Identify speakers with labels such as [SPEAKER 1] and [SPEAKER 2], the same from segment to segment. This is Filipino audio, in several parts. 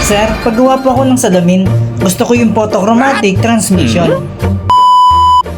[SPEAKER 1] Sir, paggawa po ako ng salamin. Gusto ko yung photochromatic transmission.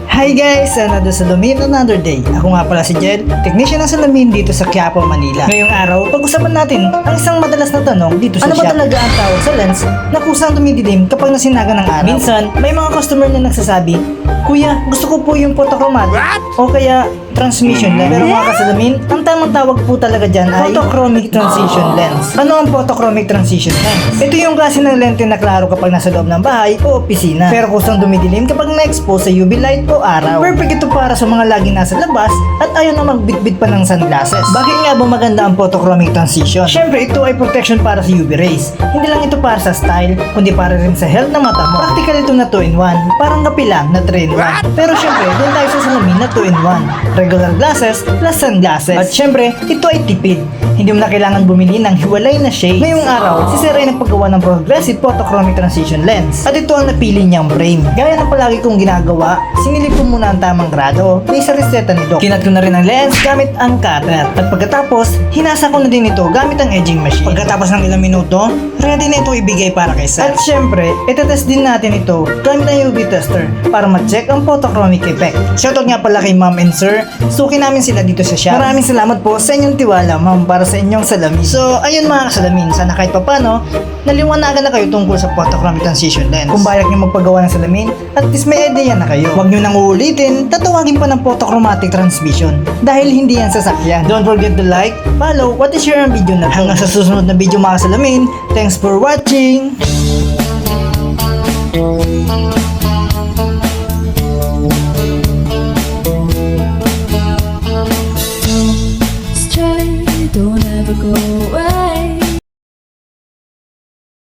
[SPEAKER 1] Hi guys! Another salamin, another day. Ako nga pala si Jed, technician ng salamin dito sa Quiapo, Manila. Ngayong araw, pag-usapan natin ang isang madalas na tanong dito sa shop. Ano ba talaga ang tawag sa lens na kusang tumidilim kapag nasinaga ng araw? Minsan, may mga customer na nagsasabi, Kuya, gusto ko po yung photochromatic o kaya transmission lens. Pero mga kasalamin, ang tamang tawag po talaga dyan ay photochromic transition lens. Ano ang photochromic transition lens? Ito yung klase ng lente na klaro kapag nasa loob ng bahay o opisina. Pero kusang dumidilim kapag na-expose sa UV light o araw. Perfect ito para sa mga lagi nasa labas at ayaw na magbitbit pa ng sunglasses. Bakit nga ba maganda ang photochromic transition? Syempre, ito ay protection para sa UV rays. Hindi lang ito para sa style, kundi para rin sa health ng mata mo. Practical ito na 2-in-1. Parang kape lang na 3-in-1. Pero syempre, doon tayo sa salamin na 2-in-1. Regular glasses plus sunglasses. At syempre, ito ay tipid. Hindi mo na kailangan bumili ng hiwalay na shade. Ngayong araw, si Sir ay nagpagawa ng progressive photochromic transition lens. At ito ang napili niyang frame. Gaya ng palagi kong ginagawa, sinilip ko muna ang tamang grado based sa reseta ni Doc. Kinat ko na rin ang lens gamit ang cutter. At pagkatapos, hinasa ko na din ito gamit ang edging machine. Pagkatapos ng ilang minuto, ready na ito ibigay para kay Sir. At syempre, itetest din natin ito gamit ang UV tester para ma-check ang photochromic effect. Shoutout nga pala kay Ma'am and Sir. Suki namin sila dito sa shop. Maraming salamat po sa inyong tiwala, Ma'am, para sa inyong salamin. So, ayun mga kasalamin, sana kahit papano, naliwanagan na kayo tungkol sa photochromic transition lens. Kung balak niyo magpagawa ng salamin, at least may idea na kayo. Huwag niyo nang uulitin, tatawagin pa ng photochromatic transmission dahil hindi yan sasakyan. Don't forget to like, follow, what is share ang video na to. Hanggang sa susunod na video mga kasalamin, thanks for watching!